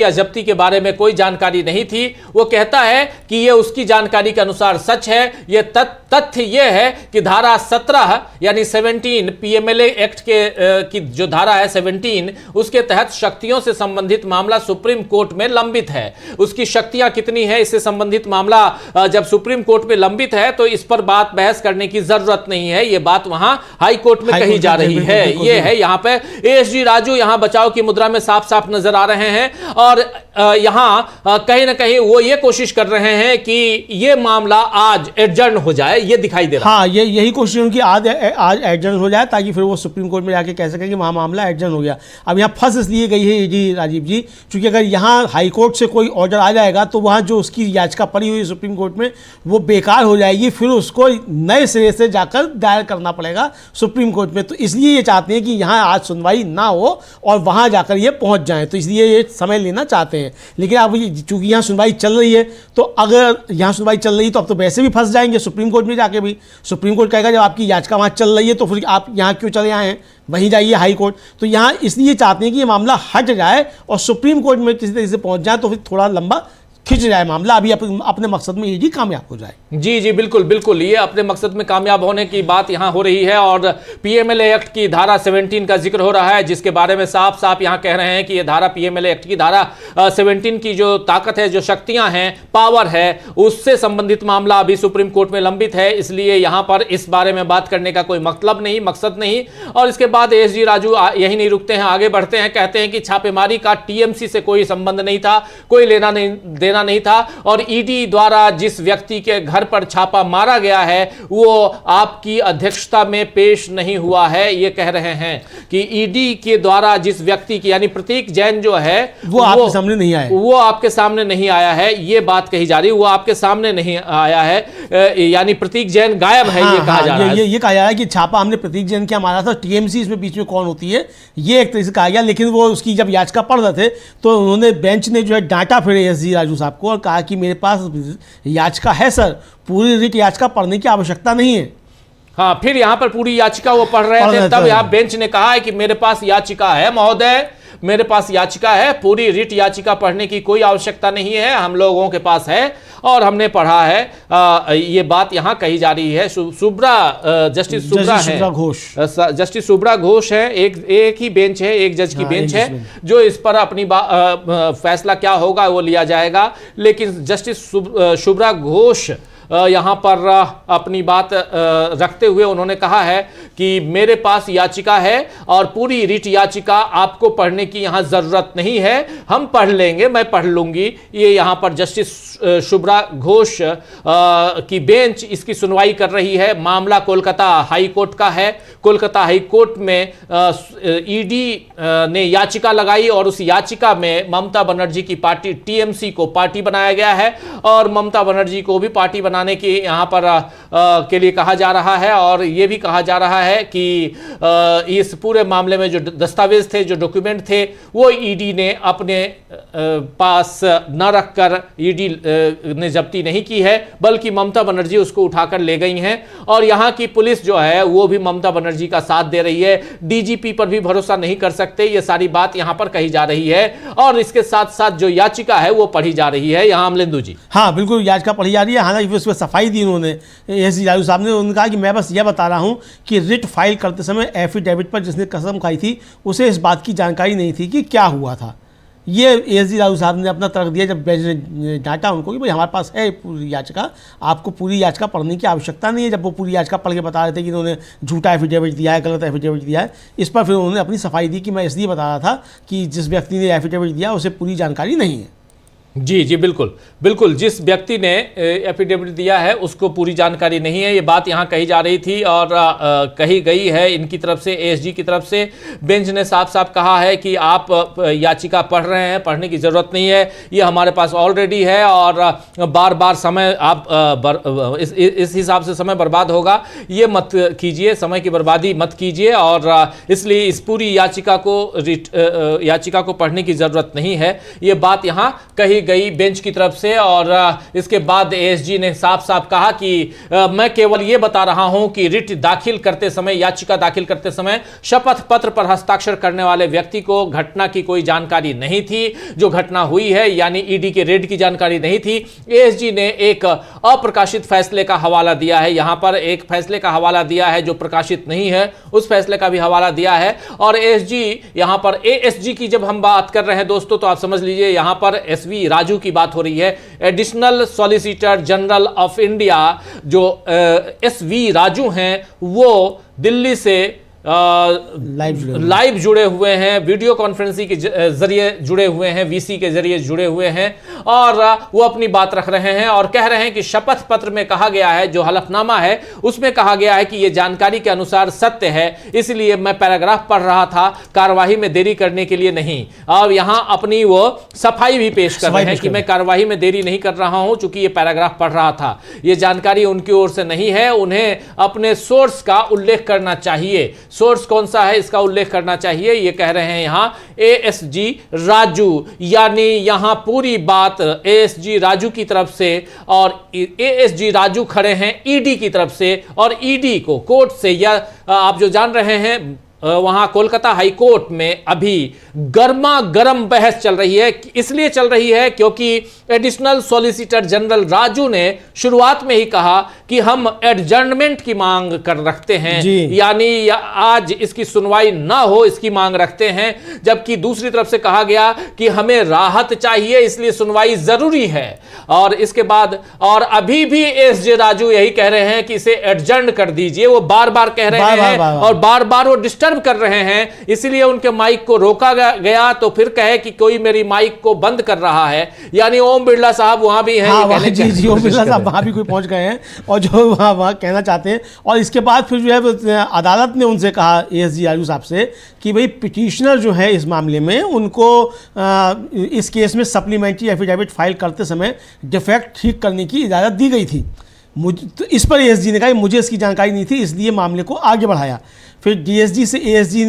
या जब्ती के बारे में कोई जानकारी नहीं थी। वो कहता है कि यह उसकी जानकारी के अनुसार सच है। यह तथ्य यह है कि धारा 17 यानी 17 पीएमएलए एक्ट की जो धारा है 17, उसके तहत शक्तियों से संबंधित मामला सुप्रीम कोर्ट में लंबित है। उसकी शक्तियां कितनी है इससे संबंधित मामला जब सुप्रीम कोर्ट में लंबित है तो इस पर बात बहस करने की जरूरत नहीं है। यह बात वहां हाई कोर्ट में कही जा रही है। यह है यहां पे एएसजी राजू यहां बचाव की मुद्रा में साफ साफ नजर आ रहे हैं और यहां कहीं ना कहीं वो ये कोशिश कर रहे हैं कि ये मामला आज एडजर्न हो जाए, ये दिखाई दे रहा है। हाँ, यही कोशिश उनकी आज एडजर्न हो जाए ताकि फिर वो सुप्रीम कोर्ट में जाके कह सकें कि वहाँ मामला एडजर्न हो गया। अब यहाँ फंस इसलिए गई है जी राजीव जी, क्योंकि अगर यहाँ हाई कोर्ट से कोई ऑर्डर आ जाएगा तो वहाँ जो उसकी याचिका पड़ी हुई है सुप्रीम कोर्ट में वो बेकार हो जाएगी, फिर उसको नए सिरे से जाकर दायर करना पड़ेगा सुप्रीम कोर्ट में। तो इसलिए ये चाहते हैं कि यहाँ आज सुनवाई ना हो और वहाँ जाकर ये पहुँच जाए, तो इसलिए ये समय लेना चाहते हैं। लेकिन अब चूंकि यहाँ सुनवाई चल रही है तो अगर यहाँ सुनवाई चल रही है तो अब तो वैसे भी फंस जाएंगे सुप्रीम कोर्ट में जाके भी। सुप्रीम कोर्ट कहेगा जब आपकी याचिका वहाँ चल रही है तो फिर आप यहाँ क्यों चले आए हैं, वहीं जाइए हाई कोर्ट। तो यहाँ इसलिए चाहते हैं कि ये मामला हट जाए और सुप्रीम कोर्ट में किसी तरीके से पहुँच जाए तो फिर थोड़ा लंबा खिंच जाए मामला, अभी अपने मकसद में ये कामयाब हो जाए। जी जी बिल्कुल बिल्कुल, ये अपने मकसद में कामयाब होने की बात यहां हो रही है। और पीएमएलए एक्ट की धारा 17 का जिक्र हो रहा है, जिसके बारे में साफ साफ यहां कह रहे हैं कि ये धारा पीएमएलए एक्ट की धारा 17 की जो ताकत है, जो शक्तियां हैं, पावर है, उससे संबंधित मामला अभी सुप्रीम कोर्ट में लंबित है। इसलिए यहां पर इस बारे में बात करने का कोई मतलब नहीं, मकसद नहीं। और इसके बाद एएसजी राजू यही नहीं रुकते हैं, आगे बढ़ते हैं, कहते हैं कि छापेमारी का टीएमसी से कोई संबंध नहीं था, कोई लेना देना नहीं था और ईडी द्वारा जिस व्यक्ति के घर पर छापा मारा गया है वो आपकी अध्यक्षता में पेश नहीं हुआ है। ये कह रहे हैं कि ईडी के द्वारा जिस व्यक्ति की यानी प्रतीक जैन जो है वो आपके सामने नहीं आया, वो आपके सामने नहीं आया है, ये बात कही जा रही है। वो आपके सामने नहीं आया है यानी प्रतीक जैन गायब है। ये कहा जा रहा है, ये कहा जा रहा है कि छापा हमने प्रतीक जैन क्या मारा था, टीएमसी इसमें बीच में कौन होती है, ये एक तरह से कहा गया। लेकिन वो उसकी जब याचिका पढ़ रहे थे तो उन्होंने बेंच ने जो है डांटा फिर एएसजी राजू साहब को और कहा कि मेरे पास याचिका है सर, पूरी रिट याचिका पढ़ने की आवश्यकता नहीं है। हाँ, फिर यहां पर पूरी याचिका वो पढ़ रहे थे, तब यहां बेंच ने कहा है कि मेरे पास याचिका है महोदय, मेरे पास याचिका है, पूरी रिट याचिका पढ़ने की कोई आवश्यकता नहीं है, हम लोगों के पास है और हमने पढ़ा है। ये बात यहां कही जा रही है। जस्टिस सुब्रा घोष है, एक ही बेंच है, एक जज की बेंच है जो इस पर अपनी फैसला क्या होगा वो लिया जाएगा। लेकिन जस्टिस सुब्रा घोष यहाँ पर अपनी बात रखते हुए उन्होंने कहा है कि मेरे पास याचिका है और पूरी रिट याचिका आपको पढ़ने की यहाँ जरूरत नहीं है, हम पढ़ लेंगे, मैं पढ़ लूंगी। ये यहाँ पर जस्टिस शुभ्रा घोष की बेंच इसकी सुनवाई कर रही है। मामला कोलकाता हाई कोर्ट का है। कोलकाता हाई कोर्ट में ईडी ने याचिका लगाई और उस याचिका में ममता बनर्जी की पार्टी टीएमसी को पार्टी बनाया गया है और ममता बनर्जी को भी पार्टी बनाने की यहाँ पर के लिए कहा जा रहा है। और ये भी कहा जा रहा है कि इस पूरे मामले में जो दस्तावेज थे, जो डॉक्यूमेंट थे, वो ईडी ने अपने पास न रखकर ईडी ने जब्ती नहीं की है, बल्कि ममता बनर्जी उसको उठाकर ले गई हैं। और यहाँ की पुलिस जो है वो भी ममता बनर्जी का साथ दे रही है। डीजीपी पर भी भरोसा नहीं कर सकते, ये सारी बात यहाँ पर कही जा रही है। और इसके साथ साथ जो याचिका है वो पढ़ी जा रही है यहाँ अमलेंदु जी। हाँ बिल्कुल, याचिका पढ़ी जा रही है। हालांकि उसमें सफाई दी उन्होंने, एएसजी राजू साहब ने, उन्होंने कहा कि मैं बस यह बता रहा हूँ कि रिट फाइल करते समय एफिडेविट पर जिसने कसम खाई थी उसे इस बात की जानकारी नहीं थी कि क्या हुआ था। ये एएसजी राजू साहब ने अपना तर्क दिया जब बेंच ने डांटा उनको कि भाई हमारे पास है पूरी याचिका, आपको पूरी याचिका पढ़ने की आवश्यकता नहीं है। जब वो पूरी याचिका पढ़ के बता रहे थे कि इन्होंने झूठा एफिडेविट दिया है, गलत एफिडेविट दिया है, इस पर फिर उन्होंने अपनी सफाई दी कि मैं इसलिए बता रहा था कि जिस व्यक्ति ने एफिडेविट दिया उसे पूरी जानकारी नहीं है। जी जी बिल्कुल बिल्कुल, जिस व्यक्ति ने एफिडेविट दिया है उसको पूरी जानकारी नहीं है, ये बात यहाँ कही जा रही थी और कही गई है इनकी तरफ से, एएसजी की तरफ से। बेंच ने साफ साफ कहा है कि आप याचिका पढ़ रहे हैं, पढ़ने की ज़रूरत नहीं है, ये हमारे पास ऑलरेडी है और बार बार समय आप इस हिसाब से समय बर्बाद होगा, ये मत कीजिए, समय की बर्बादी मत कीजिए। और इसलिए इस पूरी याचिका को पढ़ने की ज़रूरत नहीं है, ये बात यहाँ कही चली गई बेंच की तरफ से और इसके बाद एएसजी ने साफ साफ कहा कि मैं केवल यह बता रहा हूं कि रिट दाखिल करते समय, याचिका दाखिल करते समय शपथ पत्र पर हस्ताक्षर करने वाले व्यक्ति को घटना की कोई जानकारी नहीं थी। जो घटना हुई है यानी ईडी के रेड की जानकारी नहीं थी। एएसजी ने एक अप्रकाशित फैसले का हवाला दिया है, यहां पर एक फैसले का हवाला दिया है जो प्रकाशित नहीं है, उस फैसले का भी हवाला दिया है। और एएसजी यहां पर एएसजी की जब हम बात कर रहे हैं दोस्तों, तो आप समझ लीजिए यहां पर एसवी राजू की बात हो रही है। Additional solicitor general of India जो एसवी राजू हैं, वो दिल्ली से लाइव जुड़े हुए हैं, वीडियो कॉन्फ्रेंसिंग के जरिए जुड़े हुए हैं, वीसी के जरिए जुड़े हुए हैं और वो अपनी बात रख रहे हैं और कह रहे हैं कि शपथ पत्र में कहा गया है, जो हलफनामा है उसमें कहा गया है कि यह जानकारी के अनुसार सत्य है, इसलिए मैं पैराग्राफ पढ़ रहा था, कार्यवाही में देरी करने के लिए नहीं। और यहां अपनी वो सफाई भी पेश कर रहे हैं कि मैं कार्यवाही में देरी नहीं कर रहा हूं, चूंकि यह पैराग्राफ पढ़ रहा था। यह जानकारी उनकी ओर से नहीं है, उन्हें अपने सोर्स का उल्लेख करना चाहिए। सोर्स कौन सा है इसका उल्लेख करना चाहिए, ये कह रहे हैं यहां एएसजी राजू। यानी यहां पूरी बात एएसजी राजू की तरफ से और एएसजी राजू खड़े हैं ईडी की तरफ से और ईडी को कोर्ट से, या आप जो जान रहे हैं वहां कोलकाता हाई कोर्ट में अभी गर्मा गर्म बहस चल रही है। इसलिए चल रही है क्योंकि एडिशनल सॉलिसिटर जनरल राजू ने शुरुआत में ही कहा कि हम एडजर्नमेंट की मांग कर रखते हैं, यानी आज इसकी सुनवाई ना हो इसकी मांग रखते हैं। जबकि दूसरी तरफ से कहा गया कि हमें राहत चाहिए इसलिए सुनवाई जरूरी है। और इसके बाद और अभी भी एसजे राजू यही कह रहे हैं कि इसे एडजर्न कर दीजिए, वो बार बार कह रहे हैं और बार बार वो डिस्टर्ब कर रहे हैं, इसलिए उनके माइक को रोका गया। तो फिर कहे कि कोई मेरी माइक को बंद कर रहा है, यानी ओम बिरला साहब वहां भी हैं। जी ओम बिरला साहब वहां भी कोई पहुंच गए हैं और जो वहां कहना चाहते हैं। और इसके बाद फिर जो है अदालत ने उनसे कहा एएसजी राजू साहब से कि भाई पिटिशनर जो है इस मामले में उनको इस केस में सप्लीमेंट्री एफिडेविट फाइल करते समय डिफेक्ट ठीक करने की इजाज़त दी गई थी। तो इस पर एएसजी ने कहा मुझे इसकी जानकारी नहीं थी, इसलिए मामले को आगे बढ़ाया। फिर डीएसजी से एएसजी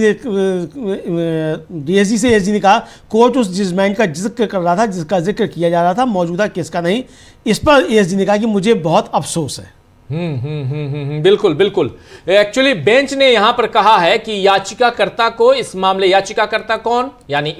ने कहा कोर्ट उस जजमेंट का जिक्र कर रहा था जिसका जिक्र किया जा रहा था, मौजूदा केस का नहीं। इस पर एएसजी ने कहा कि मुझे बहुत अफसोस है। बिल्कुल बिल्कुल। एक्चुअली बेंच ने यहां पर कहा है कि याचिकाकर्ता को इस मामले, याचिकाकर्ता कौन यानी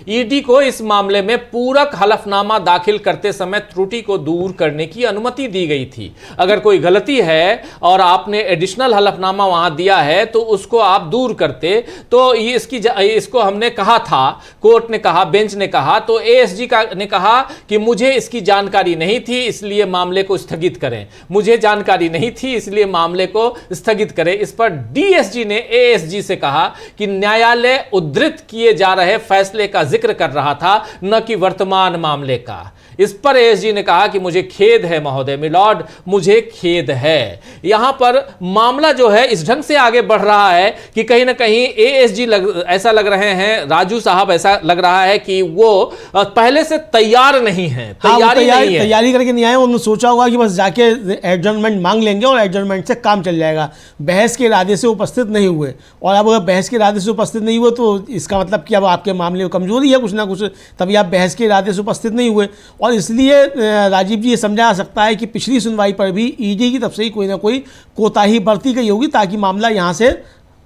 ईडी को इस मामले में पूरक हलफनामा दाखिल करते समय त्रुटि को दूर करने की अनुमति दी गई थी। अगर कोई गलती है और आपने एडिशनल हलफनामा वहां दिया है तो उसको आप दूर करते, तो इसको हमने कहा था, कोर्ट ने कहा, बेंच ने कहा, तो एएसजी ने कहा कि मुझे इसकी जानकारी नहीं थी इसलिए मामले को स्थगित करें, मुझे जानकारी नहीं थी इसलिए मामले को स्थगित करें। इस पर डीएसजी ने एएसजी से कहा कि न्यायालय उद्धृत किए जा रहे फैसले का जिक्र कर रहा था, न कि वर्तमान मामले का। इस पर एएसजी ने कहा कि मुझे खेद है महोदय, मिलॉर्ड, मुझे खेद है। यहां पर मामला जो है इस ढंग से आगे बढ़ रहा है कि कहीं ना कहीं एएसजी ऐसा लग रहे हैं, राजू साहब ऐसा लग रहा है कि वो पहले से तैयार नहीं है, तैयारी करके नहीं आए। उन्होंने सोचा होगा कि बस जाके एडजर्नमेंट मांग लेंगे और एडजर्नमेंट से काम चल जाएगा। बहस के इरादे से उपस्थित नहीं हुए, और अब अगर बहस के इरादे से उपस्थित नहीं हुए तो इसका मतलब कि अब आपके मामले में कमजोरी है कुछ ना कुछ, तभी आप बहस के इरादे से उपस्थित नहीं हुए। और इसलिए राजीव जी ये समझा जा सकता है कि पिछली सुनवाई पर भी ईडी की तरफ से ही कोई ना कोई कोताही बरती गई होगी ताकि मामला यहाँ से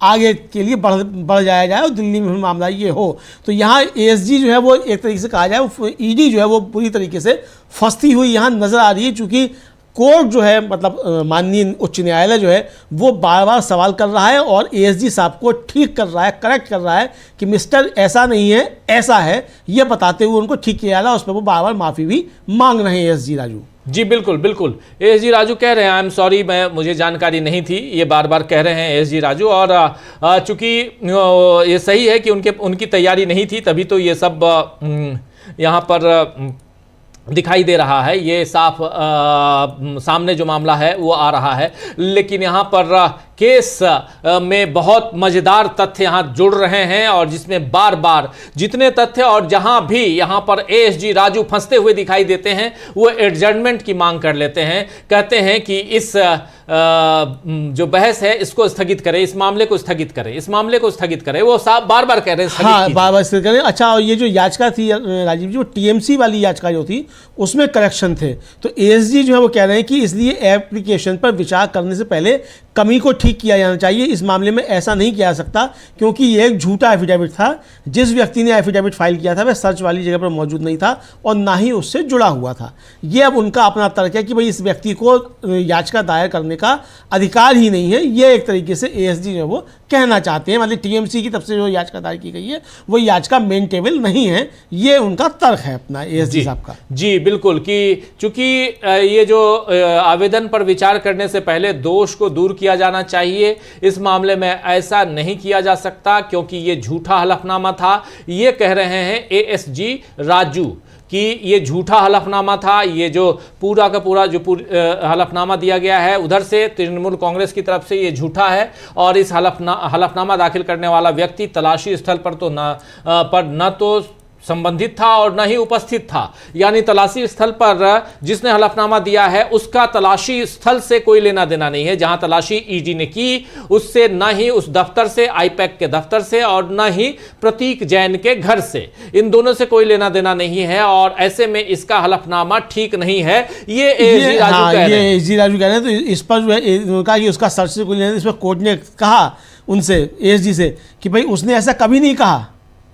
आगे के लिए बढ़ जाया जाए और दिल्ली में मामला ये हो। तो यहाँ एएसजी जो है वो एक तरीके से कहा जाए, ईडी जो है वो पूरी तरीके से फंसती हुई यहाँ नज़र आ रही है, चूँकि कोर्ट जो है मतलब माननीय उच्च न्यायालय जो है वो बार बार सवाल कर रहा है और एएसजी साहब को ठीक कर रहा है, करेक्ट कर रहा है कि मिस्टर ऐसा नहीं है ऐसा है, ये बताते हुए उनको ठीक किया जा रहा है। उस पर वो बार बार माफ़ी भी मांग रहे हैं एएसजी राजू। जी बिल्कुल बिल्कुल। एएसजी राजू कह रहे हैं आई एम सॉरी, मुझे जानकारी नहीं थी, ये बार बार कह रहे हैं एएसजी राजू। और चूंकि ये सही है कि उनकी तैयारी नहीं थी, तभी तो ये सब यहाँ पर दिखाई दे रहा है, ये साफ सामने जो मामला है वो आ रहा है। लेकिन यहाँ पर केस में बहुत मजेदार तथ्य यहां जुड़ रहे हैं और जिसमें बार बार जितने तथ्य और जहां भी यहां पर एएसजी राजू फंसते हुए दिखाई देते हैं वो एडजर्नमेंट की मांग कर लेते हैं, कहते हैं कि इस जो बहस है इसको स्थगित करें, इस मामले को स्थगित करें, इस मामले को स्थगित करें। वो साहब बार बार कह रहे हैं हाँ, बार बार स्थगित करें। अच्छा, और ये जो याचिका थी राजीव जी, वो टीएमसी वाली याचिका जो थी उसमें करेक्शन थे, तो एएसजी जो है वो कह रहे हैं कि इसलिए एप्लीकेशन पर विचार करने से पहले कमी को ठीक किया जाना चाहिए। इस मामले में ऐसा नहीं किया जा सकता क्योंकि ये एक झूठा एफिडेविट था। जिस व्यक्ति ने एफिडेविट फाइल किया था वह सर्च वाली जगह पर मौजूद नहीं था और ना ही उससे जुड़ा हुआ था। ये अब उनका अपना तर्क है कि भाई इस व्यक्ति को याचिका दायर करने का अधिकार ही नहीं है। ये एक तरीके से एएसजी जो वो कहना चाहते हैं, मतलब टीएमसी की तरफ से जो याचिका दायर की गई है वो याचिका मेंटेबल नहीं है। ये उनका तर्क है अपना एएसजी साहब का। जी बिल्कुल, कि चूंकि ये जो आवेदन पर विचार करने से पहले दोष को दूर किया जाना चाहिए, इस मामले में ऐसा नहीं किया जा सकता क्योंकि ये झूठा हलफनामा था। ये कह रहे हैं एएसजी राजू कि ये झूठा हलफनामा था। ये जो पूरा का पूरा जो हलफनामा दिया गया है उधर से तृणमूल कांग्रेस की तरफ से ये झूठा है और इस हलफनामा दाखिल करने वाला व्यक्ति तलाशी स्थल पर न तो संबंधित था और न ही उपस्थित था। यानी तलाशी स्थल पर जिसने हलफनामा दिया है उसका तलाशी स्थल से कोई लेना देना नहीं है। जहां तलाशी ईडी ने की उससे न ही उस दफ्तर से, आईपैक के दफ्तर से, और न ही प्रतीक जैन के घर से, इन दोनों से कोई लेना देना नहीं है और ऐसे में इसका हलफनामा ठीक नहीं है। ये एएसजी राजू कह रहे हैं। तो इस पर जो है कहा कि उसका सर्च से कोई लेना, इस पर कोर्ट ने कहा उनसे, एएसजी से, कि भाई उसने ऐसा कभी नहीं कहा,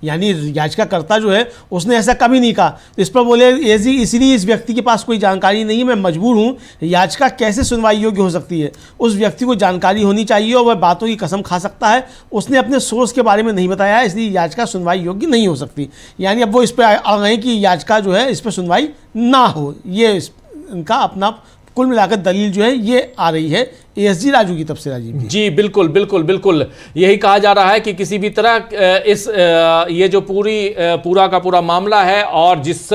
यानी याचिकाकर्ता जो है उसने ऐसा कभी नहीं कहा। तो इस पर बोले एएसजी इसीलिए इस व्यक्ति के पास कोई जानकारी नहीं है, मैं मजबूर हूँ। याचिका कैसे सुनवाई योग्य हो सकती है? उस व्यक्ति को जानकारी होनी चाहिए और वह बातों की कसम खा सकता है। उसने अपने सोर्स के बारे में नहीं बताया, इसलिए याचिका सुनवाई योग्य नहीं हो सकती। यानी अब वो इस पर आ गए कि याचिका जो है इस पर सुनवाई ना हो। ये इनका अपना कुल मिलाकर दलील जो है ये आ रही है एएसजी राजू की तरफ से। राजीव जी बिल्कुल बिल्कुल बिल्कुल, यही कहा जा रहा है कि किसी भी तरह इस ये जो पूरा का पूरा मामला है और जिस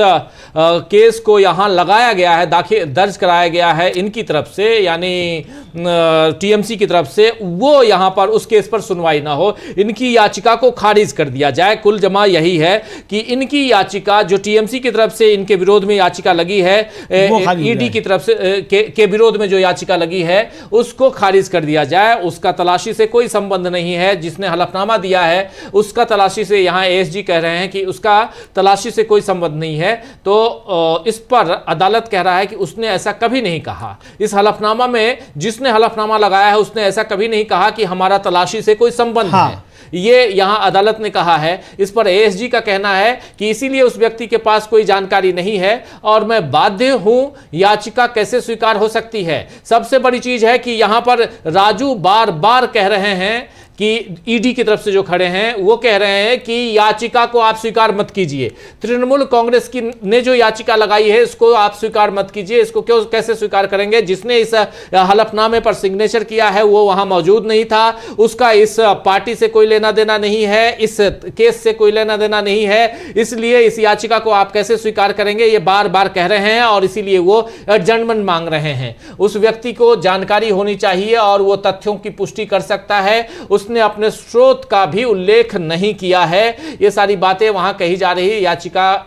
केस को यहाँ लगाया गया है, दर्ज कराया गया है इनकी तरफ से, यानी टीएमसी की तरफ से, वो यहाँ पर उस केस पर सुनवाई ना हो, इनकी याचिका को खारिज कर दिया जाए। कुल जमा यही है कि इनकी याचिका जो टीएमसी की तरफ से इनके विरोध में याचिका लगी है, ईडी की तरफ से के विरोध में जो याचिका लगी है उसको खारिज कर दिया जाए। उसका तलाशी से कोई संबंध नहीं है। जिसने हलफनामा दिया है उसका तलाशी से, यहां एएसजी कह रहे हैं कि उसका तलाशी से कोई संबंध नहीं है। तो इस पर अदालत कह रहा है कि उसने ऐसा कभी नहीं कहा। इस हलफनामा में जिसने हलफनामा लगाया है उसने ऐसा कभी नहीं कहा कि हमारा तलाशी से कोई संबंध है। ये यहां अदालत ने कहा है। इस पर एएसजी का कहना है कि इसीलिए उस व्यक्ति के पास कोई जानकारी नहीं है और मैं बाध्य हूं, याचिका कैसे स्वीकार हो सकती है। सबसे बड़ी चीज है कि यहां पर राजू बार बार कह रहे हैं कि ईडी की तरफ से जो खड़े हैं वो कह रहे हैं कि याचिका को आप स्वीकार मत कीजिए। तृणमूल कांग्रेस की ने जो याचिका लगाई है इसको आप स्वीकार मत कीजिए। इसको कैसे स्वीकार करेंगे? जिसने इस हलफनामे पर सिग्नेचर किया है वो वहां मौजूद नहीं था, उसका इस पार्टी से कोई लेना देना नहीं है, इस केस से कोई लेना देना नहीं है, इसलिए इस याचिका को आप कैसे स्वीकार करेंगे, ये बार बार कह रहे हैं और इसीलिए वो एडजर्नमेंट मांग रहे हैं। उस व्यक्ति को जानकारी होनी चाहिए और वो तथ्यों की पुष्टि कर सकता है। उसने अपने स्रोत का भी उल्लेख नहीं किया है। ये सारी बातें वहां कही जा रही है याचिका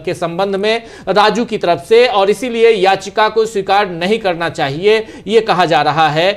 के संबंध में राजू की तरफ से और इसीलिए याचिका को स्वीकार नहीं करना चाहिए, ये कहा जा रहा है।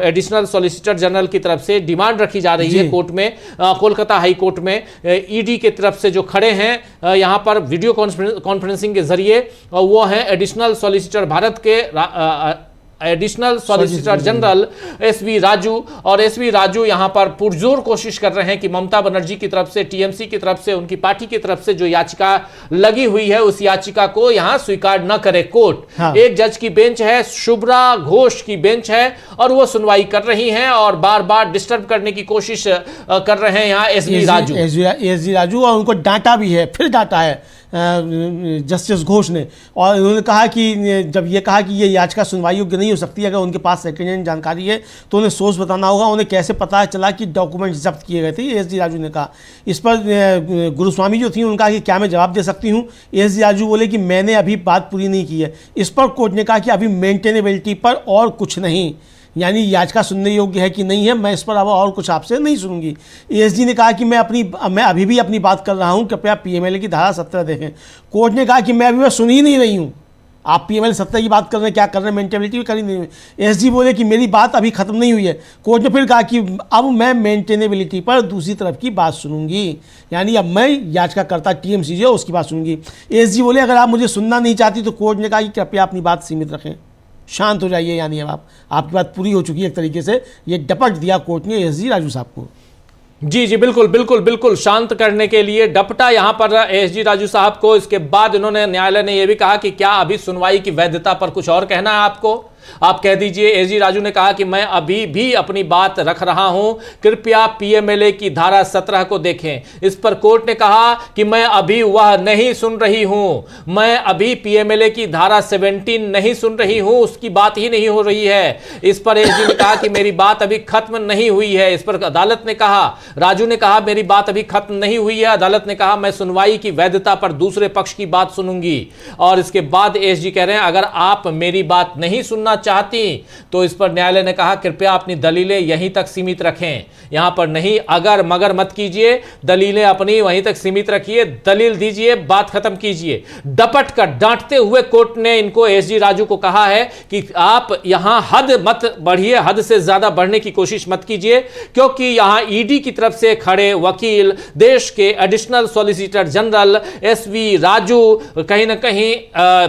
एडिशनल सॉलिसिटर जनरल की तरफ से डिमांड रखी जा रही है कोर्ट में, कोलकाता हाई कोर्ट में। ईडी की तरफ से जो खड़े हैं यहां पर वीडियो कॉन्फ्रेंसिंग के जरिए, वो हैं एडिशनल सॉलिसिटर भारत के additional solicitor general S V Raju. और एसवी राजू यहां पर पुरजोर कोशिश कर रहे हैं कि ममता बनर्जी की तरफ से, टीएमसी की तरफ से, उनकी पार्टी की तरफ से जो याचिका लगी हुई है उस याचिका को यहां स्वीकार न करे कोर्ट। हाँ। एक जज की बेंच है, शुभ्रा घोष की बेंच है और वो सुनवाई कर रही हैं और बार बार डिस्टर्ब करने की कोशिश कर रहे हैं यहां एसवी राजू और उनको डांटा भी है, फिर डांटा है जस्टिस घोष ने। और उन्होंने कहा कि जब ये कहा कि ये याचिका सुनवाई योग्य नहीं हो सकती, अगर उनके पास सेकेंड हैंड जानकारी है तो उन्हें सोर्स बताना होगा। उन्हें कैसे पता चला कि डॉक्यूमेंट्स जब्त किए गए थे, एएसजी राजू ने कहा। इस पर गुरुस्वामी जो थी उन्होंने कहा कि क्या मैं जवाब दे सकती हूँ? एएसजी राजू बोले कि मैंने अभी बात पूरी नहीं की है। इस पर कोर्ट ने कहा कि अभी मेंटेनेबिलिटी पर और कुछ नहीं, यानी याचिका सुनने योग्य है कि नहीं है, मैं इस पर अब और कुछ आपसे नहीं सुनूंगी। एएसजी ने कहा कि मैं अभी भी अपनी बात कर रहा हूं, कृपया पीएमएलए की धारा 17 देखें। कोर्ट ने कहा कि मैं अभी सुन ही नहीं रही हूं, आप पीएमएलए 17 की बात कर रहे हैं, क्या कर रहे हैं, मेंटेनेबिलिटी भी कर ही नहीं। एएसजी बोले कि मेरी बात अभी खत्म नहीं हुई है। कोर्ट ने फिर कहा कि अब मैं मेंटेनेबिलिटी पर दूसरी तरफ की बात सुनूंगी, यानी अब मैं याचिकाकर्ता टीएमसी जो उसकी बात सुनूंगी। एएसजी बोले अगर आप मुझे सुनना नहीं चाहती तो कोर्ट ने कहा कि कृपया अपनी बात सीमित रखें, शांत हो जाइए, यानी अब आपकी बात पूरी हो चुकी है। एक तरीके से ये डपट दिया कोर्ट ने एएसजी राजू साहब को। जी जी बिल्कुल बिल्कुल बिल्कुल, शांत करने के लिए डपटा यहां पर एएसजी राजू साहब को। इसके बाद इन्होंने, न्यायालय ने यह भी कहा कि क्या अभी सुनवाई की वैधता पर कुछ और कहना है आपको, आप कह दीजिए। एएसजी राजू ने कहा कि मैं अभी भी अपनी बात रख रहा हूं, कृपया पीएमएलए की धारा 17 को देखें। इस पर कोर्ट ने कहा कि मैं अभी वह नहीं सुन रही हूं, मैं अभी पीएमएलए की धारा 17 नहीं सुन रही हूं, उसकी बात ही नहीं हो रही है। इस पर एएसजी ने कहा कि मेरी बात अभी खत्म नहीं हुई है। इस पर अदालत ने कहा, राजू ने कहा मेरी बात अभी खत्म नहीं हुई है। अदालत ने कहा मैं सुनवाई की वैधता पर दूसरे पक्ष की बात सुनूंगी। और इसके बाद एएसजी कह रहे हैं अगर आप मेरी बात नहीं सुनना चाहती तो इस पर न्यायालय ने कहा कृपया अपनी दलीलें यहीं तक सीमित रखें, यहां पर नहीं अगर मगर मत कीजिए, दलीलें अपनी वहीं तक सीमित रखिए, दलील दीजिए, बात खत्म कीजिए। डपट कर डांटते हुए कोर्ट ने इनको, एएसजी राजू को कहा है कि आप यहां हद मत बढ़िए, हद से ज्यादा बढ़ने की कोशिश मत कीजिए, क्योंकि यहां ईडी की तरफ से खड़े वकील, देश के additional solicitor general S V Raju कहीं ना कहीं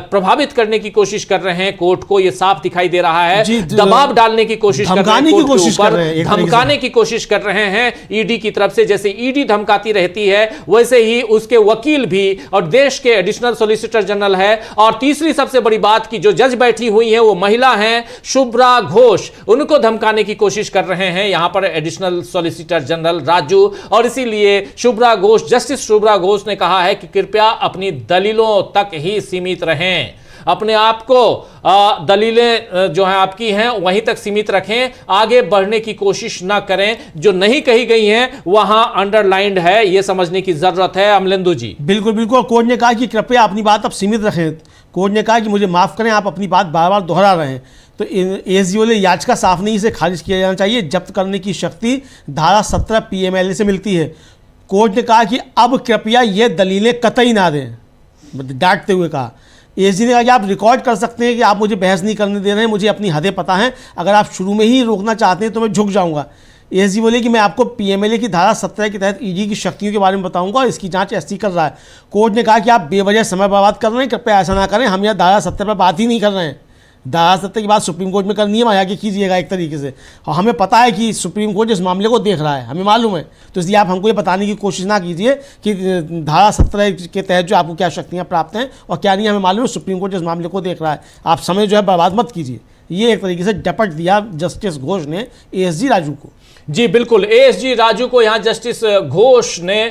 प्रभावित करने की कोशिश कर रहे हैं। कोर्ट को यह साफ दिखाई दे रहा है, दबाव डालने की कोशिश कर रहे हैं, धमकाने की कोशिश कर रहे हैं ईडी की तरफ से। जैसे ईडी धमकाती रहती है वैसे ही उसके वकील भी, और देश के एडिशनल सॉलिसिटर जनरल है। और तीसरी सबसे बड़ी बात की जो जज बैठी हुई है वो महिला है शुभ्रा घोष, उनको धमकाने की कोशिश कर रहे हैं यहां पर एडिशनल सॉलिसिटर जनरल राजू। और इसीलिए शुभ्रा घोष, जस्टिस शुभ्रा घोष ने कहा है कि कृपया अपनी दलीलों तक ही सीमित रहें, अपने आप को दलीलें जो है आपकी हैं वहीं तक सीमित रखें, आगे बढ़ने की कोशिश ना करें। जो नहीं कही गई हैं वहां अंडरलाइंड है, यह समझने की जरूरत है। अमलेंदु जी बिल्कुल बिल्कुल, कोर्ट ने कहा कि कृपया अपनी बात अब सीमित रखें। कोर्ट ने कहा कि मुझे माफ करें, आप अपनी बात बार बार दोहरा रहे हैं। तो एएसजी बोले याचिका साफ नहीं, इसे खारिज किया जाना चाहिए, जब्त करने की शक्ति धारा 17 पीएमएलए से मिलती है। कोर्ट ने कहा कि अब कृपया ये दलीलें कतई ना दें, डांटते हुए कहा। एएसजी ने कहा कि आप रिकॉर्ड कर सकते हैं कि आप मुझे बहस नहीं करने दे रहे हैं, मुझे अपनी हदें पता हैं, अगर आप शुरू में ही रोकना चाहते हैं तो मैं झुक जाऊंगा। एएसजी बोले कि मैं आपको पीएमएलए की धारा 17 के तहत ईडी की शक्तियों के बारे में बताऊंगा और इसकी जांच एसटी कर रहा है। कोर्ट ने कहा कि आप बेवजह समय बर्बाद कर रहे हैं, कृपया ऐसा ना करें, हम यहाँ धारा 17 पर बात ही नहीं कर रहे हैं। धारा 17 की बात सुप्रीम कोर्ट में करनी है, वहाँ आगे कीजिएगा एक तरीके से। और हमें पता है कि सुप्रीम कोर्ट इस मामले को देख रहा है, हमें मालूम है, तो इसलिए आप हमको ये बताने की कोशिश ना कीजिए कि धारा 17 के तहत जो आपको क्या शक्तियाँ प्राप्त हैं और क्या नहीं, हमें मालूम है सुप्रीम कोर्ट इस मामले को देख रहा है, आप समय जो है बर्बाद मत कीजिए। ये एक तरीके से डपट दिया जस्टिस घोष ने एएसजी राजू को। जी बिल्कुल, एएसजी राजू को यहां जस्टिस घोष ने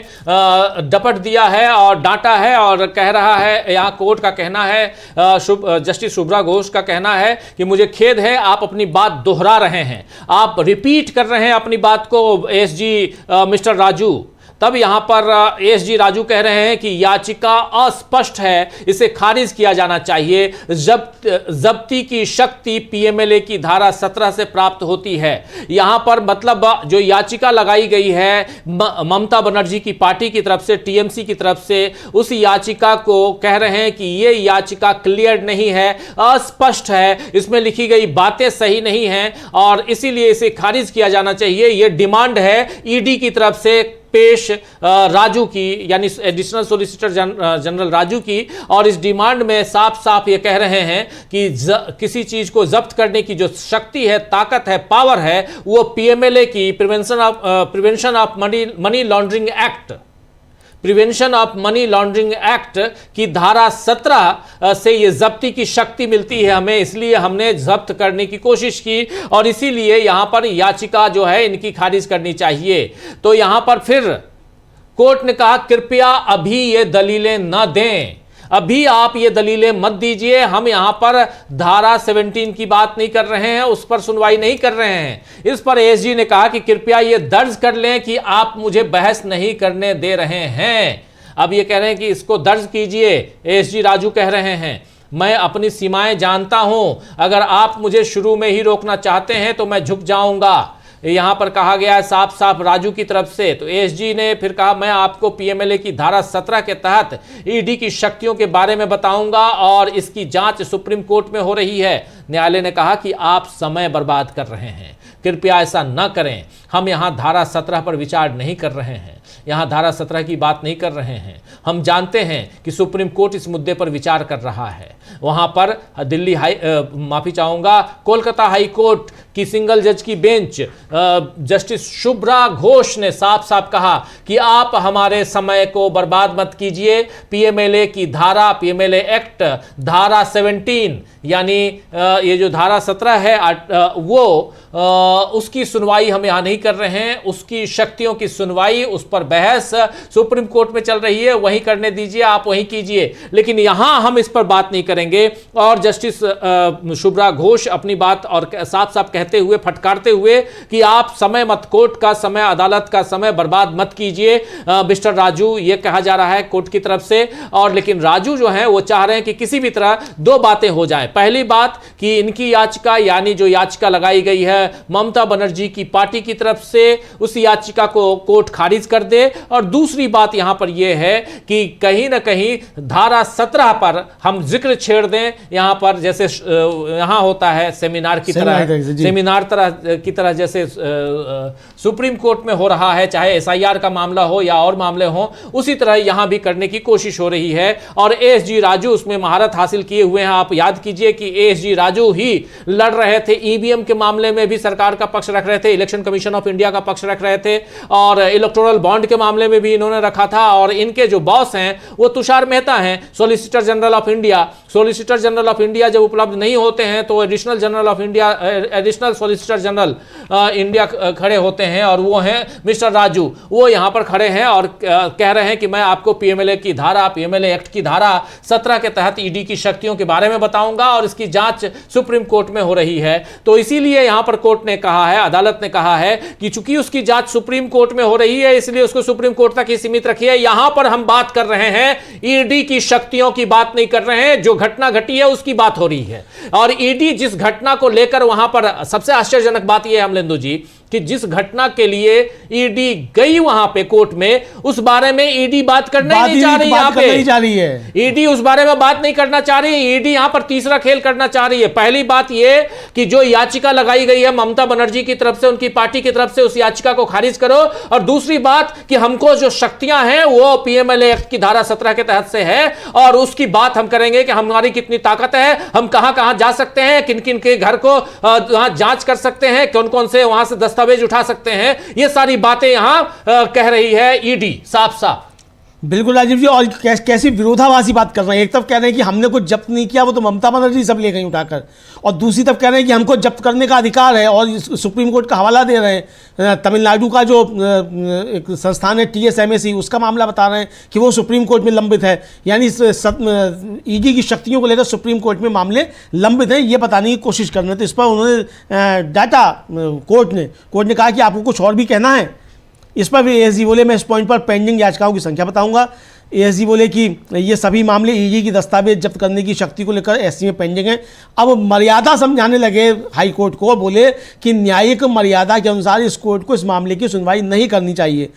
डपट दिया है और डांटा है और कह रहा है, यहां कोर्ट का कहना है, जस्टिस शुभ्रा घोष का कहना है कि मुझे खेद है, आप अपनी बात दोहरा रहे हैं, आप रिपीट कर रहे हैं अपनी बात को एएसजी मिस्टर राजू। तब यहां पर एएसजी राजू कह रहे हैं कि याचिका अस्पष्ट है, इसे खारिज किया जाना चाहिए, जब्ती की शक्ति पीएमएलए की धारा 17 से प्राप्त होती है। यहां पर मतलब जो याचिका लगाई गई है ममता बनर्जी की पार्टी की तरफ से, टीएमसी की तरफ से, उस याचिका को कह रहे हैं कि यह याचिका क्लियर नहीं है, अस्पष्ट है, इसमें लिखी गई बातें सही नहीं हैं और इसीलिए इसे खारिज किया जाना चाहिए। यह डिमांड है ईडी की तरफ से पेश राजू की, यानी एडिशनल सॉलिसिटर जनरल राजू की। और इस डिमांड में साफ साफ ये कह रहे हैं कि किसी चीज को जब्त करने की जो शक्ति है, ताकत है, पावर है, वो पीएमएलए की prevention of money laundering act, prevention of money laundering act की धारा 17 से ये जब्ती की शक्ति मिलती है हमें, इसलिए हमने जब्त करने की कोशिश की और इसीलिए यहां पर याचिका जो है इनकी खारिज करनी चाहिए। तो यहां पर फिर कोर्ट ने कहा कृपया अभी ये दलीलें न दें, अभी आप ये दलीलें मत दीजिए, हम यहां पर धारा 17 की बात नहीं कर रहे हैं, उस पर सुनवाई नहीं कर रहे हैं। इस पर एएसजी ने कहा कि कृपया ये दर्ज कर लें कि आप मुझे बहस नहीं करने दे रहे हैं। अब ये कह रहे हैं कि इसको दर्ज कीजिए, एएसजी राजू कह रहे हैं। मैं अपनी सीमाएं जानता हूं, अगर आप मुझे शुरू में ही रोकना चाहते हैं तो मैं झुक जाऊंगा। यहां पर कहा गया है साफ साफ राजू की तरफ से। तो एएसजी ने फिर कहा, मैं आपको पीएमएलए की धारा 17 के तहत ईडी की शक्तियों के बारे में बताऊंगा और इसकी जांच सुप्रीम कोर्ट में हो रही है। न्यायालय ने कहा कि आप समय बर्बाद कर रहे हैं, कृपया ऐसा न करें। हम यहां धारा 17 पर विचार नहीं कर रहे हैं, यहां धारा 17 की बात नहीं कर रहे हैं। हम जानते हैं कि सुप्रीम कोर्ट इस मुद्दे पर विचार कर रहा है। वहां पर कोलकाता हाई कोर्ट की सिंगल जज की बेंच जस्टिस शुभ्रा घोष ने साफ साफ कहा कि आप हमारे समय को बर्बाद मत कीजिए। पीएमएलए की धारा, पीएमएलए एक्ट धारा 17 यानी ये जो धारा 17 है उसकी सुनवाई हम यहां नहीं कर रहे हैं। उसकी शक्तियों की सुनवाई, उस पर बहस सुप्रीम कोर्ट में चल रही है, वहीं करने दीजिए, आप वहीं कीजिए, लेकिन यहां हम इस पर बात नहीं करेंगे। और जस्टिस शुभ्रा घोष अपनी बात और साफ साफ कहते हुए, फटकारते हुए कि आप समय मत, कोर्ट का समय, अदालत का समय बर्बाद मत कीजिए मिस्टर राजू, यह कहा जा रहा है कोर्ट की तरफ से। और लेकिन राजू जो है वो चाह रहे हैं कि किसी भी तरह दो बातें हो जाए। पहली बात कि इनकी याचिका, यानी जो याचिका लगाई गई है ममता बनर्जी की पार्टी की तरफ से, उस याचिका को कोर्ट खारिज कर दे। और दूसरी बात यहां पर यह है कि कहीं ना कहीं धारा 17 पर हम जिक्र छेड़ दें। यहां पर जैसे यहां होता है सेमिनार की तरह जैसे सुप्रीम कोर्ट में हो रहा है, चाहे एसआईआर का मामला हो या और मामले हो, उसी तरह यहां भी करने की कोशिश हो रही है। और एएसजी राजू उसमें महारत हासिल किए हुए हैं। आप याद कीजिए कि एएसजी राजू ही लड़ रहे थे, ईवीएम के मामले में भी सरकार का पक्ष रख रहे थे, इलेक्शन कमीशन ऑफ इंडिया का पक्ष रख रहे थे, और इलेक्टोरल बॉन्ड के मामले में भी इन्होंने रखा था। और इनके जो बॉस हैं वो तुषार मेहता हैं, solicitor general of India. Solicitor general of India जब उपलब्ध नहीं होते हैं तो additional general of India, additional solicitor general India खड़े होते हैं, और वो हैं मिस्टर राजू। वो यहां पर खड़े हैं और कह रहे हैं कि मैं आपको पीएमएलए की धारा, पीएमएलए एक्ट की धारा 17 के तहत ईडी की शक्तियों के बारे में बताऊंगा और इसकी जांच सुप्रीम कोर्ट में हो रही है। तो इसीलिए यहां पर कोर्ट ने कहा है, अदालत ने कहा है कि चूंकि उसकी जांच सुप्रीम कोर्ट में हो रही है, इसलिए उसको सुप्रीम कोर्ट तक ही सीमित रखिए। यहां पर हम बात कर रहे हैं ईडी की शक्तियों की बात नहीं कर रहे हैं, जो घटना घटी है उसकी बात हो रही है। और ईडी जिस घटना को लेकर वहां पर, सबसे आश्चर्यजनक बात यह है अमलेंदु जी कि जिस घटना के लिए ईडी गई वहां पे कोर्ट में, उस बारे में ईडी बात करना ही नहीं चाह रही। यहां पे ईडी उस बारे में बात नहीं करना चाह रही। ईडी यहां पर तीसरा खेल करना चाह रही है। पहली बात यह कि जो याचिका लगाई गई है ममता बनर्जी की तरफ से, उनकी पार्टी की तरफ से, उस याचिका को खारिज करो। और दूसरी बात कि हमको जो शक्तियां हैं वो पीएमएलए एक्ट की धारा 17 के तहत से है, और उसकी बात हम करेंगे कि हमारी कितनी ताकत है, हम कहां कहां जा सकते हैं, किन किन के घर को वहां जांच कर सकते हैं, कौन कौन से वहां से दस्तावेज उठा सकते हैं। ये सारी बातें यहां कह रही है ईडी साफ साफ। बिल्कुल राजीव जी, और कैसी विरोधाभासी बात कर रहे हैं। एक तरफ कह रहे हैं कि हमने कुछ जब्त नहीं किया, वो तो ममता बनर्जी सब ले गई उठाकर, और दूसरी तरफ कह रहे हैं कि हमको जब्त करने का अधिकार है, और सुप्रीम कोर्ट का हवाला दे रहे हैं। तमिलनाडु का जो एक संस्थान है TSMAC, उसका मामला बता रहे हैं कि वो सुप्रीम कोर्ट में लंबित है। यानी ईडी की शक्तियों को लेकर सुप्रीम कोर्ट में मामले लंबित हैं, ये बताने की कोशिश कर रहे थे। इस पर उन्होंने डाटा, कोर्ट ने कहा कि आपको कुछ और भी कहना है। इस पर भी एएसजी बोले, मैं इस पॉइंट पर पेंडिंग याचिकाओं की संख्या बताऊंगा। एएसजी बोले कि ये सभी मामले ईडी की दस्तावेज जब्त करने की शक्ति को लेकर एससी में पेंडिंग है। अब मर्यादा समझाने लगे हाई कोर्ट को, बोले कि न्यायिक मर्यादा के अनुसार इस कोर्ट को इस मामले की सुनवाई नहीं करनी चाहिए।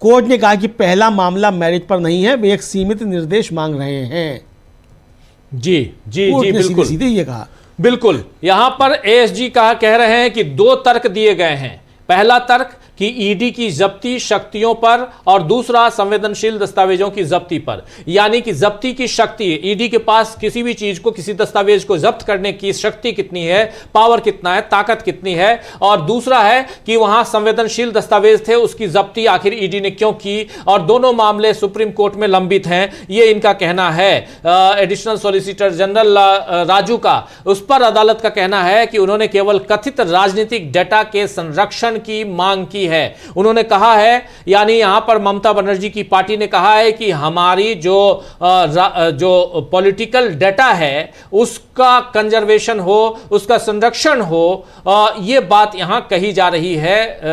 कोर्ट ने कहा कि पहला मामला मेरिट पर नहीं है, वे एक सीमित निर्देश मांग रहे हैं। जी जी जी, बिल्कुल सीधे ये कहा। बिल्कुल, यहां पर एएसजी कह रहे हैं कि दो तर्क दिए गए हैं। पहला तर्क कि ईडी की जब्ती शक्तियों पर, और दूसरा संवेदनशील दस्तावेजों की जब्ती पर। यानी कि जब्ती की शक्ति, ईडी के पास किसी भी चीज को, किसी दस्तावेज को जब्त करने की शक्ति कितनी है, पावर कितना है, ताकत कितनी है। और दूसरा है कि वहां संवेदनशील दस्तावेज थे, उसकी जब्ती आखिर ईडी ने क्यों की। और दोनों मामले सुप्रीम कोर्ट में लंबित हैं, ये इनका कहना है। एडिशनल सॉलिसिटर जनरल राजू का, उस पर अदालत का कहना है कि उन्होंने केवल कथित राजनीतिक डेटा के संरक्षण की मांग की है। उन्होंने कहा है, यानी यहां पर ममता बनर्जी की पार्टी ने कहा है कि हमारी जो पॉलिटिकल डाटा है उसका कंजर्वेशन हो, उसका संरक्षण हो, यह बात यहां कही जा रही है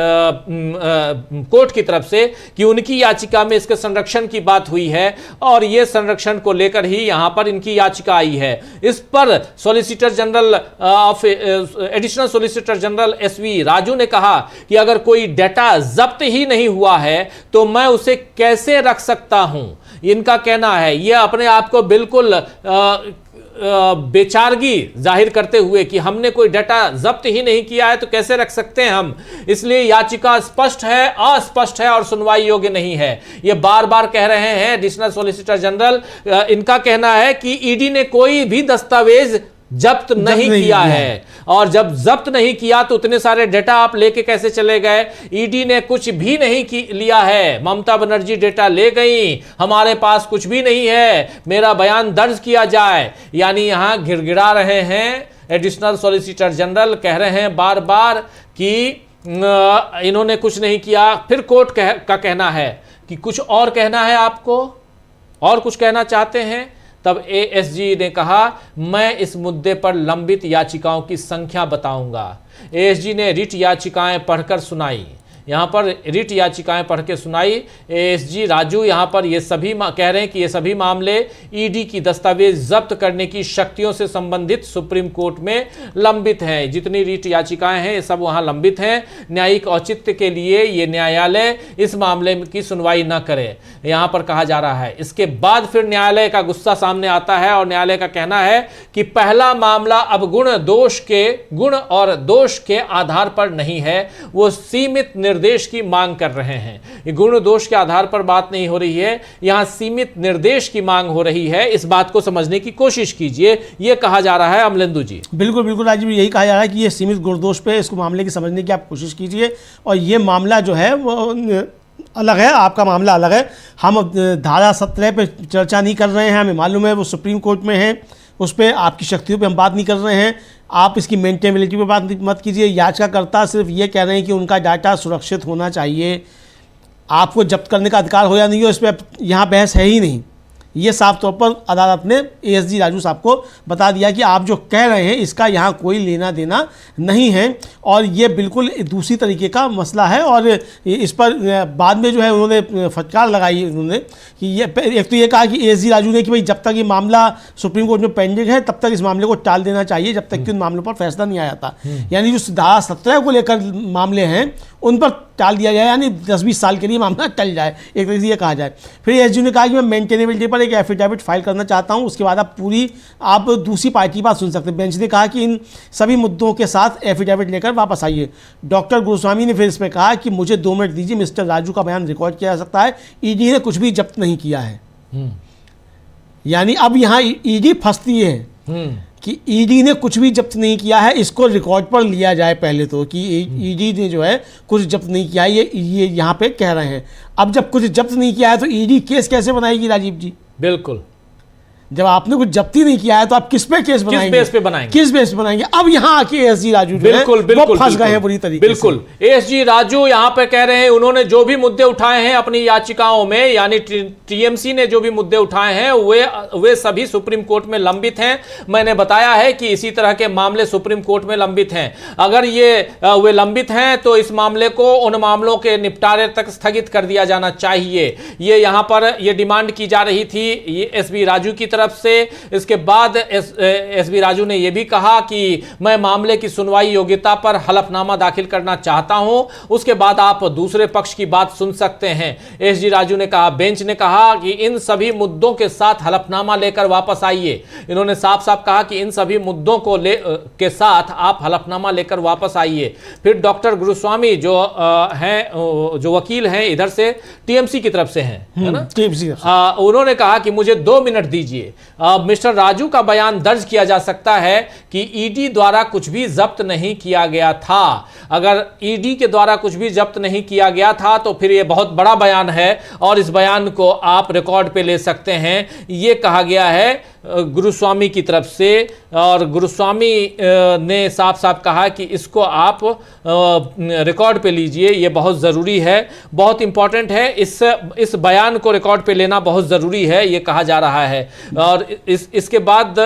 कोर्ट की तरफ से कि उनकी याचिका में इसके संरक्षण की बात हुई है और यह संरक्षण को लेकर ही यहां पर इनकी याचिका आई है। इस पर solicitor general additional solicitor general S V Raju ने कहा कि अगर कोई डाटा जब्त ही नहीं हुआ है तो मैं उसे कैसे रख सकता हूं, इनका कहना है। यह अपने आप को बिल्कुल बेचारगी जाहिर करते हुए कि हमने कोई डाटा जब्त ही नहीं किया है तो कैसे रख सकते हैं हम, इसलिए याचिका स्पष्ट है, अस्पष्ट है और सुनवाई योग्य नहीं है। ये बार बार कह रहे हैं एडिशनल सॉलिसिटर जनरल। इनका कहना है कि ईडी ने कोई भी दस्तावेज जब्त नहीं किया है, और जब जब्त नहीं किया तो उतने सारे डेटा आप लेके कैसे चले गए। ईडी ने कुछ भी नहीं लिया है, ममता बनर्जी डेटा ले गई, हमारे पास कुछ भी नहीं है, मेरा बयान दर्ज किया जाए। यानी यहां गिड़गिड़ा रहे हैं एडिशनल सॉलिसिटर जनरल, कह रहे हैं बार बार कि इन्होंने कुछ नहीं किया। फिर कोर्ट का कहना है कि कुछ और कहना है, आपको और कुछ कहना चाहते हैं। तब एएसजी ने कहा, मैं इस मुद्दे पर लंबित याचिकाओं की संख्या बताऊंगा। एएसजी ने रिट याचिकाएं पढ़कर सुनाई, यहां पर रिट याचिकाएं पढ़ के सुनाई। एएसजी राजू यहां पर ये सभी कह रहे हैं कि ये सभी मामले ईडी की दस्तावेज जब्त करने की शक्तियों से संबंधित सुप्रीम कोर्ट में लंबित हैं। जितनी रिट याचिकाएं हैं ये सब वहां लंबित हैं। न्यायिक औचित्य के लिए ये न्यायालय इस मामले की सुनवाई न करे, यहां पर कहा जा रहा है। इसके बाद फिर न्यायालय का गुस्सा सामने आता है और न्यायालय का कहना है कि पहला मामला अब गुण और दोष के आधार पर नहीं है, वो सीमित निर्देश की मांग कर रहे हैं। ये गुण दोष के आधार पर बात नहीं हो रही है, यहां सीमित निर्देश की मांग हो रही है। इस बात को समझने की कोशिश कीजिए, यह कहा जा रहा है अमलेंदु जी। बिल्कुल बिल्कुल राजीव, यही कहा जा रहा है कि ये सीमित गुण दोष पे इसको मामले की समझने की आप कोशिश कीजिए। और ये मामला जो है वो अलग है, आपका मामला अलग है। हम धारा 17 पे चर्चा नहीं कर रहे हैं, हमें मालूम है वो सुप्रीम कोर्ट में है, उस पर आपकी शक्तियों पे हम बात नहीं कर रहे हैं। आप इसकी मेंटेनेबिलिटी पे बात मत कीजिए। याचिकाकर्ता सिर्फ ये कह रहे हैं कि उनका डाटा सुरक्षित होना चाहिए, आपको जब्त करने का अधिकार हो या नहीं हो इस पर यहाँ बहस है ही नहीं। ये साफ तौर पर अदालत ने एएसजी राजू साहब को बता दिया कि आप जो कह रहे हैं इसका यहाँ कोई लेना देना नहीं है, और ये बिल्कुल दूसरी तरीके का मसला है। और इस पर बाद में जो है उन्होंने फटकार लगाई उन्होंने कि ये एक तो ये कहा कि एएसजी राजू ने कि भाई जब तक ये मामला सुप्रीम कोर्ट में पेंडिंग है तब तक इस मामले को टाल देना चाहिए जब तक कि उन मामलों पर फैसला नहीं आया था। यानी जो धारा 17 को लेकर मामले हैं उन पर टाल दिया जाए, यानी 10-20 साल के लिए मामला टल जाए, एक तरीके से ये कहा जाए। फिर एएसजी ने कहा कि मैं मेंटेनेबिलिटी पर एक एफिडेविट फाइल करना चाहता हूं, उसके बाद आप दूसरी पार्टी की बात सुन सकते हैं। बेंच ने कहा कि इन सभी मुद्दों के साथ एफिडेविट लेकर वापस आइए। डॉक्टर गोस्वामी ने फिर इसमें कहा कि मुझे 2 मिनट दीजिए, मिस्टर राजू का बयान रिकॉर्ड किया जा सकता है, ईडी ने कुछ भी जब्त नहीं किया है। यानी अब यहाँ ईडी फंसती है कि ईडी ने कुछ भी जब्त नहीं किया है, इसको रिकॉर्ड पर लिया जाए पहले तो कि ईडी ने जो है कुछ जब्त नहीं किया है, ये यहाँ पे कह रहे हैं। अब जब कुछ जब्त नहीं किया है तो ईडी केस कैसे बनाएगी राजीव जी? बिल्कुल, जब आपने कुछ जब्ती नहीं किया है तो आप किस पे केस बनाएंगे? किस बेस पे बनाएंगे? किस बेस पे बनाएंगे? अब यहाँ आके एएसजी राजू बिल्कुल फंस गए हैं बुरी तरीके से। बिल्कुल, एएसजी राजू यहाँ पे कह रहे हैं उन्होंने जो भी मुद्दे उठाए हैं अपनी याचिकाओं में, यानी टीएमसी ने जो भी मुद्दे उठाए हैं वे सभी सुप्रीम कोर्ट में लंबित हैं। मैंने बताया है कि इसी तरह के मामले सुप्रीम कोर्ट में लंबित हैं। अगर वे लंबित हैं तो इस मामले को उन मामलों के निपटारे तक स्थगित कर दिया जाना चाहिए। ये यहाँ पर ये डिमांड की जा रही थी ये एसबी राजू की तरफ से। इसके बाद एसबी राजू ने यह भी कहा कि मैं मामले की सुनवाई योग्यता पर हलफनामा दाखिल करना चाहता हूं, उसके बाद आप दूसरे पक्ष की बात सुन सकते हैं। एसजी राजू ने कहा, बेंच ने कहा कि इन सभी मुद्दों के साथ हलफनामा लेकर वापस आइए। इन्होंने साफ साफ कहा कि इन सभी मुद्दों को के साथ आप हलफनामा लेकर वापस आइए। फिर डॉक्टर गुरुस्वामी जो वकील हैं इधर से टीएमसी की तरफ से हैं, है ना, उन्होंने कहा कि मुझे 2 मिनट दीजिए। मिस्टर राजू का बयान दर्ज किया जा सकता है कि ईडी द्वारा कुछ भी जब्त नहीं किया गया था। अगर ईडी के द्वारा कुछ भी जब्त नहीं किया गया था तो फिर यह बहुत बड़ा बयान है और इस बयान को आप रिकॉर्ड पे ले सकते हैं। यह कहा गया है गुरुस्वामी की तरफ से, और गुरुस्वामी ने साफ साफ कहा कि इसको आप रिकॉर्ड पे लीजिए, ये बहुत ज़रूरी है, बहुत इंपॉर्टेंट है, इस बयान को रिकॉर्ड पे लेना बहुत ज़रूरी है, ये कहा जा रहा है। और इसके बाद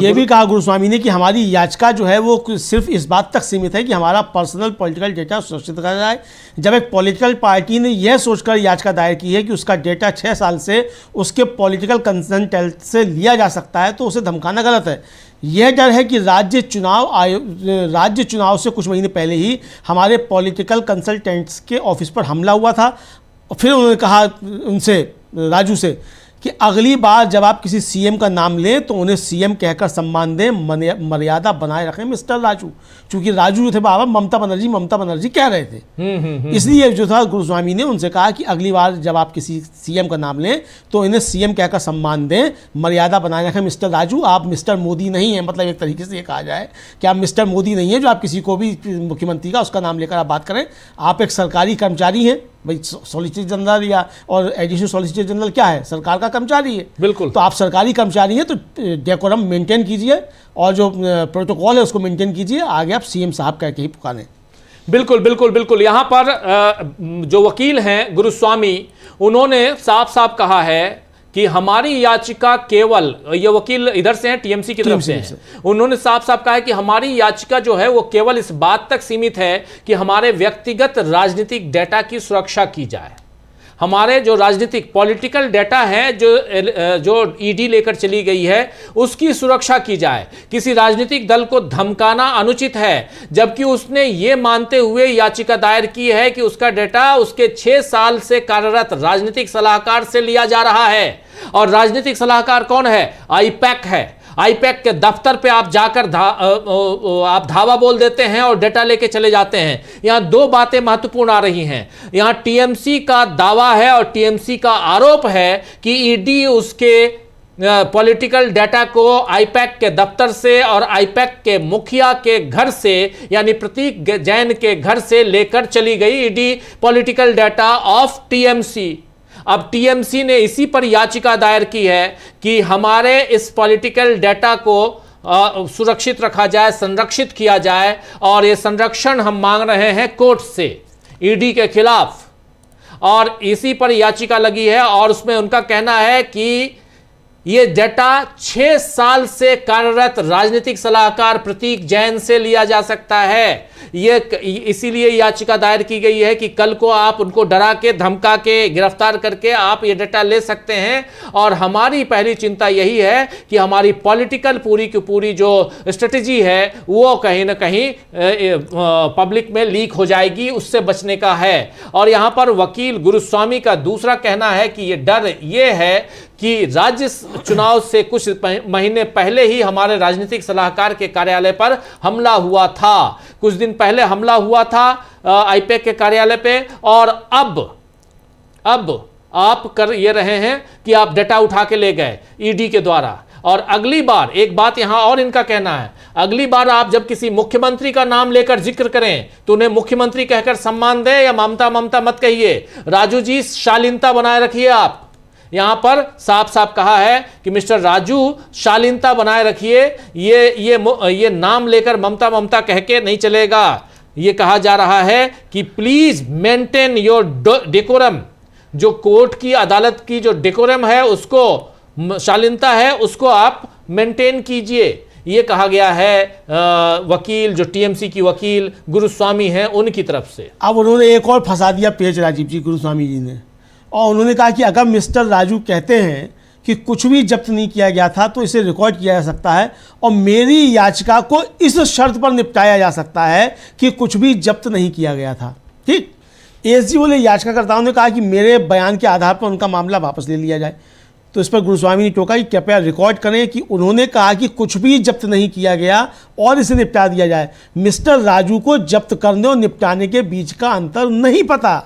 ये भी कहा गुरुस्वामी ने कि हमारी याचिका जो है वो सिर्फ इस बात तक सीमित है कि हमारा पर्सनल पॉलिटिकल डेटा सुरक्षित करा जाए। जब एक पॉलिटिकल पार्टी ने यह सोचकर याचिका दायर की है कि उसका डेटा 6 साल से उसके पॉलिटिकल कंसल्टेंट से लिया जा सकता है, तो उसे धमकाना गलत है। यह डर है कि राज्य चुनाव से कुछ महीने पहले ही हमारे पॉलिटिकल कंसल्टेंट्स के ऑफिस पर हमला हुआ था। फिर उन्होंने कहा उनसे, राजू से, कि अगली बार जब आप किसी सीएम का नाम लें तो उन्हें सीएम कहकर सम्मान दें, मर्यादा बनाए रखें मिस्टर राजू। क्योंकि राजू जो थे बाबा ममता बनर्जी कह रहे थे, इसलिए जो था गुरुस्वामी ने उनसे कहा कि अगली बार जब आप किसी सीएम का नाम लें तो इन्हें सीएम कहकर सम्मान दें, मर्यादा बनाए रखें मिस्टर राजू। आप मिस्टर मोदी नहीं हैं, मतलब एक तरीके से ये कहा जाए कि आप मिस्टर मोदी नहीं हैं जो आप किसी को भी मुख्यमंत्री का उसका नाम लेकर आप बात करें। आप एक सरकारी कर्मचारी हैं भाई, सॉलिसिटर जनरल या और एडिशनल सॉलिसिटर जनरल क्या है, सरकार का कर्मचारी है। बिल्कुल। तो आप सरकारी कर्मचारी हैं तो डेकोरम मेंटेन कीजिए और जो प्रोटोकॉल है उसको मेंटेन कीजिए, आगे आप सीएम साहब कह के ही पुकारें। बिल्कुल बिल्कुल बिल्कुल। यहाँ पर जो वकील हैं गुरुस्वामी, उन्होंने साफ साफ कहा है कि हमारी याचिका केवल, ये वकील इधर से हैं, टीएमसी की तरफ से हैं, उन्होंने साफ साफ कहा है कि हमारी याचिका जो है वो केवल इस बात तक सीमित है कि हमारे व्यक्तिगत राजनीतिक डेटा की सुरक्षा की जाए। हमारे जो राजनीतिक पॉलिटिकल डेटा है जो ईडी लेकर चली गई है उसकी सुरक्षा की जाए। किसी राजनीतिक दल को धमकाना अनुचित है, जबकि उसने ये मानते हुए याचिका दायर की है कि उसका डेटा उसके 6 साल से कार्यरत राजनीतिक सलाहकार से लिया जा रहा है। और राजनीतिक सलाहकार कौन है? आईपैक है। आईपैक के दफ्तर पे आप जाकर आप धावा बोल देते हैं और डेटा लेके चले जाते हैं। यहां 2 बातें महत्वपूर्ण आ रही हैं। यहां टीएमसी का दावा है और टीएमसी का आरोप है कि ईडी उसके पॉलिटिकल डेटा को आईपैक के दफ्तर से और आईपैक के मुखिया के घर से यानी प्रतीक जैन के घर से लेकर चली गई ED political data of TMC. अब टीएमसी ने इसी पर याचिका दायर की है कि हमारे इस पॉलिटिकल डेटा को सुरक्षित रखा जाए, संरक्षित किया जाए, और ये संरक्षण हम मांग रहे हैं कोर्ट से ईडी के खिलाफ। और इसी पर याचिका लगी है और उसमें उनका कहना है कि ये डेटा 6 साल से कार्यरत राजनीतिक सलाहकार प्रतीक जैन से लिया जा सकता है। ये इसीलिए याचिका दायर की गई है कि कल को आप उनको डरा के, धमका के, गिरफ्तार करके आप ये डेटा ले सकते हैं। और हमारी पहली चिंता यही है कि हमारी पॉलिटिकल पूरी की पूरी जो स्ट्रेटजी है वो कहीं ना कहीं पब्लिक में लीक हो जाएगी, उससे बचने का है। और यहां पर वकील गुरुस्वामी का दूसरा कहना है कि ये डर ये है कि राज्य चुनाव से कुछ महीने पहले ही हमारे राजनीतिक सलाहकार के कार्यालय पर हमला हुआ था। कुछ दिन पहले हमला हुआ था आईपैक के कार्यालय पे, और अब आप कर ये रहे हैं कि आप डेटा उठा के ले गए ईडी के द्वारा। और अगली बार एक बात यहां और इनका कहना है, अगली बार आप जब किसी मुख्यमंत्री का नाम लेकर जिक्र करें तो उन्हें मुख्यमंत्री कहकर सम्मान दें या ममता मत कहिए। राजू जी, शालीनता बनाए रखिए। आप यहां पर साफ साफ कहा है कि मिस्टर राजू शालीनता बनाए रखिए, ये नाम लेकर ममता कह के नहीं चलेगा। ये कहा जा रहा है कि प्लीज मेंटेन योर डेकोरम। जो कोर्ट की, अदालत की जो डेकोरम है, उसको शालीनता है, उसको आप मेंटेन कीजिए। ये कहा गया है वकील, जो टीएमसी की वकील गुरुस्वामी हैं, उनकी तरफ से। अब उन्होंने एक और फंसा दिया पेच राजीव जी, गुरुस्वामी जी ने, और उन्होंने कहा कि अगर मिस्टर राजू कहते हैं कि कुछ भी जब्त नहीं किया गया था तो इसे रिकॉर्ड किया जा सकता है और मेरी याचिका को इस शर्त पर निपटाया जा सकता है कि कुछ भी जब्त नहीं किया गया था। ठीक, एसजी बोले याचिकाकर्ताओं ने कहा कि मेरे बयान के आधार पर उनका मामला वापस ले लिया जाए। तो इस पर गुरुस्वामी ने टोका कि कृपया रिकॉर्ड करें कि उन्होंने कहा कि कुछ भी जब्त नहीं किया गया और इसे निपटा दिया जाए। मिस्टर राजू को जब्त करने और निपटाने के बीच का अंतर नहीं पता।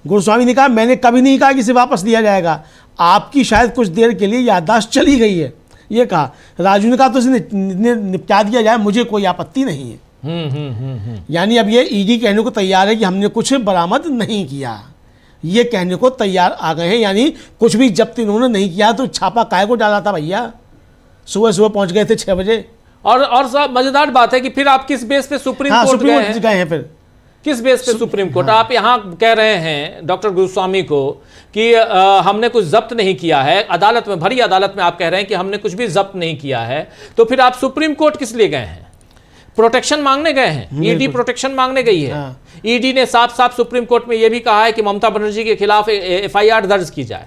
गुरुस्वामी ने कहा, मैंने कभी नहीं कहा कि इसे वापस लिया जाएगा, आपकी शायद कुछ देर के लिए याददाश्त चली गई है। ये कहा। राजू ने कहा तो इसे निपटा दिया जाए, मुझे कोई आपत्ति नहीं है। यानी अब ये ईडी कहने को तैयार है कि हमने कुछ बरामद नहीं किया, ये कहने को तैयार आ गए हैं। यानी कुछ भी जब्त इन्होंने नहीं किया तो छापा काहे को डाला था भैया? सुबह सुबह पहुंच गए थे 6 बजे। और साहब मजेदार बात है कि फिर आप किस बेस पे सुप्रीम हाँ, कोर्ट सुप्रीम गए कोर्ट हैं? गए हैं फिर किस बेस पे सुप्रीम कोर्ट? आप यहाँ कह रहे हैं डॉक्टर गुरुस्वामी को कि हमने कुछ जब्त नहीं किया है, अदालत में, भरी अदालत में आप कह रहे हैं कि हमने कुछ भी जब्त नहीं किया है, तो फिर आप सुप्रीम कोर्ट किस लिए गए हैं? प्रोटेक्शन मांगने गए हैं? ईडी प्रोटेक्शन मांगने गई है। ईडी ने साफ साफ सुप्रीम कोर्ट में यह भी कहा है कि ममता बनर्जी के खिलाफ एफआईआर दर्ज की जाए,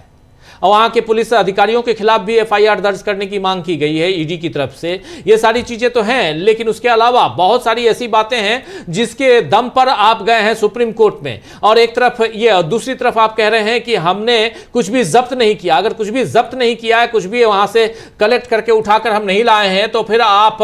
और वहां के पुलिस अधिकारियों के खिलाफ भी एफआईआर दर्ज करने की मांग की गई है ईडी की तरफ से। ये सारी चीजें तो हैं, लेकिन उसके अलावा बहुत सारी ऐसी बातें हैं जिसके दम पर आप गए हैं सुप्रीम कोर्ट में, और एक तरफ ये, और दूसरी तरफ आप कह रहे हैं कि हमने कुछ भी जब्त नहीं किया। अगर कुछ भी जब्त नहीं किया है, कुछ भी वहां से कलेक्ट करके उठाकर हम नहीं लाए हैं, तो फिर आप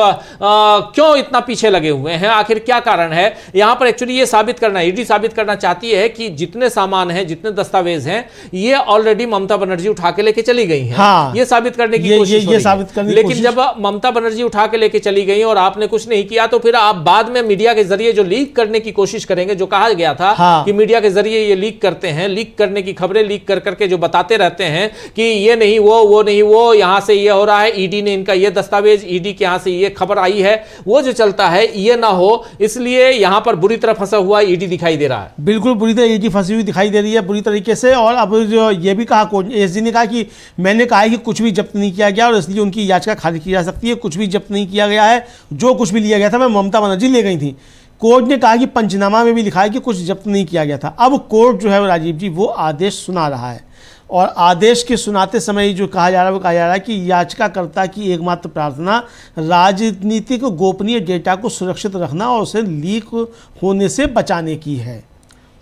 क्यों इतना पीछे लगे हुए हैं? आखिर क्या कारण है? यहां पर एक्चुअली ये साबित करना, ईडी साबित करना चाहती है कि जितने सामान हैं, जितने दस्तावेज हैं, ये ऑलरेडी ममता बनर्जी उठा के लेके चली गई हैं। हाँ, ये साबित करने की कोशिश हो रही है। लेकिन जब ममता बनर्जी उठा के लेके चली गई और आपने कुछ नहीं किया, तो फिर आप बाद में मीडिया के जरिए जो लीक करने की कोशिश करेंगे, जो कहा गया था कि मीडिया के जरिए ये लीक करते हैं, लीक करने की खबरें लीक कर करके जो बताते रहते हैं कि ये नहीं वो नहीं वो, यहां से ये हो रहा है, ईडी ने इनका ये दस्तावेज, ईडी के यहां से ये खबर आई है, वो जो चलता है ये ना हो, इसलिए यहां पर बुरी तरह फंसा हुआ ईडी दिखाई दे रहा है। बिल्कुल बुरी तरह ईडी फंसी हुई दिखाई दे रही है, बुरी तरीके से। और अब जो ये भी कहा एसजी ने कहा कि मैंने कहा है कि कुछ भी जब्त नहीं किया गया और इसलिए उनकी याचिका खारिज की जा सकती है, कुछ भी जब्त नहीं किया गया है, जो कुछ भी लिया गया था मैं ममता बनर्जी ले गई थी। कोर्ट ने कहा कि पंचनामा में भी लिखा है कि कुछ जब्त नहीं किया गया था। अब कोर्ट जो है राजीव जी वो आदेश सुना रहा है, और आदेश के सुनाते समय जो कहा जा रहा है वो कहा जा रहा है कि याचिकाकर्ता की एकमात्र प्रार्थना राजनीतिक गोपनीय डेटा को सुरक्षित रखना और उसे लीक होने से बचाने की है।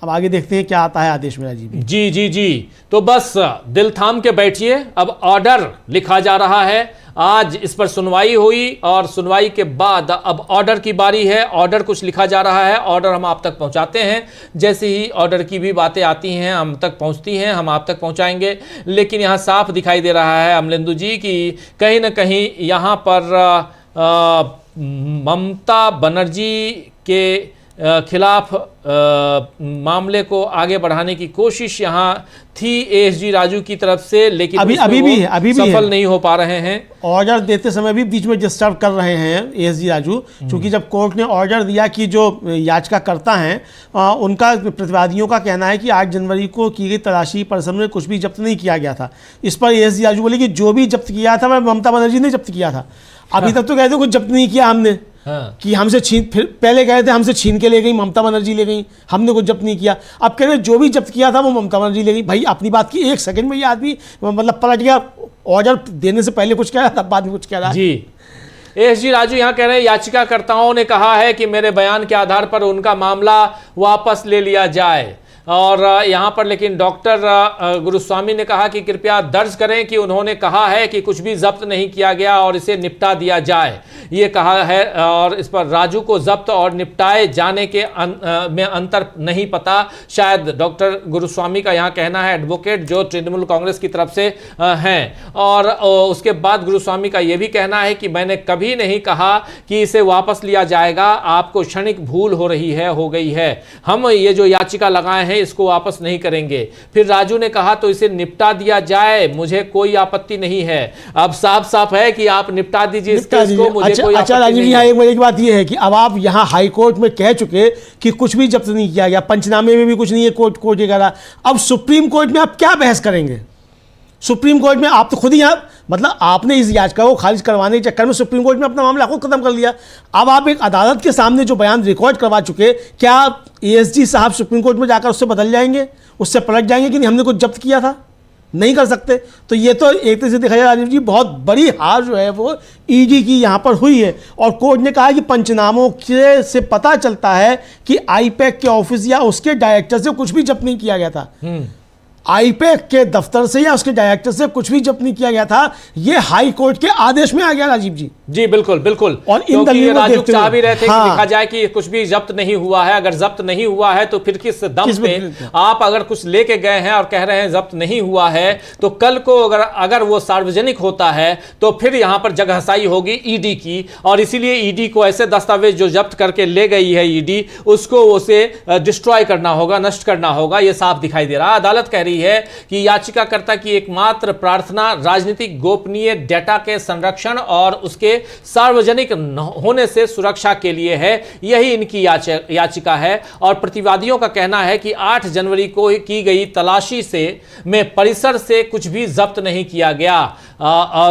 अब आगे देखते हैं क्या आता है आदेश में राजीव जी। जी जी तो बस दिल थाम के बैठिए, अब ऑर्डर लिखा जा रहा है। आज इस पर सुनवाई हुई और सुनवाई के बाद अब ऑर्डर की बारी है। ऑर्डर कुछ लिखा जा रहा है, ऑर्डर हम आप तक पहुंचाते हैं। जैसे ही ऑर्डर की भी बातें आती हैं, हम तक पहुंचती हैं, हम आप तक पहुंचाएंगे। लेकिन यहाँ साफ दिखाई दे रहा है अमलेंदु जी कि कहीं ना कहीं यहाँ पर ममता बनर्जी के खिलाफ मामले को आगे बढ़ाने की कोशिश यहाँ थी एएसजी राजू की तरफ से, लेकिन अभी भी सफल नहीं हो पा रहे हैं। ऑर्डर देते समय भी बीच में डिस्टर्ब कर रहे हैं एएसजी राजू, क्योंकि जब कोर्ट ने ऑर्डर दिया कि जो याचिकाकर्ता हैं उनका, प्रतिवादियों का कहना है कि 8 जनवरी को की गई तलाशी पर में कुछ भी जब्त नहीं किया गया था। इस पर एएसजी राजू बोले कि जो भी जब्त किया था वह ममता बनर्जी ने जब्त किया था। अभी तक तो कहते कुछ जब्त नहीं किया हमने, कि हमसे छीन, फिर पहले कह रहे थे हमसे छीन के ले गई, ममता बनर्जी ले गई, हमने कुछ जब्त नहीं किया। अब कह रहे जो भी जब्त किया था वो ममता बनर्जी ले गई। भाई अपनी बात की 1 सेकंड में ये आदमी मतलब पलट गया, ऑर्डर देने से पहले कुछ कह रहा था, बाद में कुछ कह रहा है। जी एएसजी राजू यहाँ कह रहे हैं याचिकाकर्ताओं ने कहा है कि मेरे बयान के आधार पर उनका मामला वापस ले लिया जाए। और यहाँ पर लेकिन डॉक्टर गुरुस्वामी ने कहा कि कृपया दर्ज करें कि उन्होंने कहा है कि कुछ भी जब्त नहीं किया गया और इसे निपटा दिया जाए, ये कहा है। और इस पर राजू को जब्त और निपटाए जाने के में अंतर नहीं पता, शायद डॉक्टर गुरुस्वामी का यहाँ कहना है, एडवोकेट जो तृणमूल कांग्रेस की तरफ से हैं। और उसके बाद गुरुस्वामी का यह भी कहना है कि मैंने कभी नहीं कहा कि इसे वापस लिया जाएगा, आपको क्षणिक भूल हो रही है, हो गई है, हम ये जो याचिका लगाए हैं इसको वापस नहीं करेंगे। फिर राजू ने कहा तो इसे निपटा दिया जाए, मुझे कोई आपत्ति नहीं है। अब साफ साफ है कि आप निपटा दीजिए इस केस को, मुझे कोई अच्छा राजीव जी, एक बड़ी बात यह है कि अब आप यहाँ हाई कोर्ट में कह चुके कि कुछ भी जब्त नहीं किया गया, पंचनामे में भी कुछ नहीं है, कोर्ट ये कह रहा। अब सुप्रीम कोर्ट में आप क्या बहस करेंगे? सुप्रीम कोर्ट में आप तो खुद ही आप, मतलब आपने इस याचिका को खारिज करवाने के चक्कर में सुप्रीम कोर्ट में अपना मामला खुद खत्म कर लिया। अब आप एक अदालत के सामने जो बयान रिकॉर्ड करवा चुके, क्या एएसजी साहब सुप्रीम कोर्ट में जाकर उससे बदल जाएंगे, उससे पलट जाएंगे कि नहीं हमने कुछ जब्त किया था? नहीं कर सकते। तो ये तो एक तरह से देखा जाए राजीव जी, बहुत बड़ी हार जो है वो ईडी की यहाँ पर हुई है। और कोर्ट ने कहा कि पंचनामों से पता चलता है कि आईपैक के ऑफिस या उसके डायरेक्टर से कुछ भी जब्त नहीं किया गया था। आईपैक के दफ्तर से या उसके डायरेक्टर से कुछ भी जब्त नहीं किया गया था। ये हाई कोर्ट के आदेश में आ गया राजीव जी। जी बिल्कुल बिल्कुल। और इन दलीलों राजू चाह भी रहे थे कि लिखा जाए कि कुछ भी जब्त नहीं हुआ है। अगर जब्त नहीं हुआ है तो फिर किस दम पे आप अगर कुछ लेके गए हैं और कह रहे हैं जब्त नहीं हुआ है, तो कल को अगर वो सार्वजनिक होता है तो फिर यहां पर जगहसाई होगी ईडी की। और इसीलिए ईडी को ऐसे दस्तावेज जो जब्त करके ले गई है ईडी, उसको उसे डिस्ट्रॉय करना होगा, नष्ट करना होगा। यह साफ दिखाई दे रहा है। अदालत कह रही रही है कि याचिकाकर्ता की एकमात्र प्रार्थना राजनीतिक गोपनीय डेटा के संरक्षण और उसके सार्वजनिक होने से सुरक्षा के लिए है। यही इनकी याचिका है और प्रतिवादियों का कहना है कि 8 जनवरी को की गई तलाशी में परिसर से कुछ भी जब्त नहीं किया गया।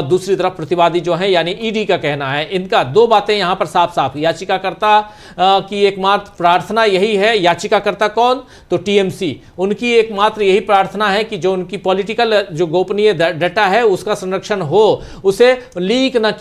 दूसरी तरफ प्रतिवादी जो है यानी ईडी का कहना है, इनका दो बातें यहां पर साफ साफ, याचिकाकर्ता की एकमात्र प्रार्थना यही है। याचिकाकर्ता कौन? तो टीएमसी। उनकी एकमात्र यही प्रार्थना है कि जो उनकी पॉलिटिकल जो गोपनीय डेटा है उसका संरक्षण हो, उसे लीक न किया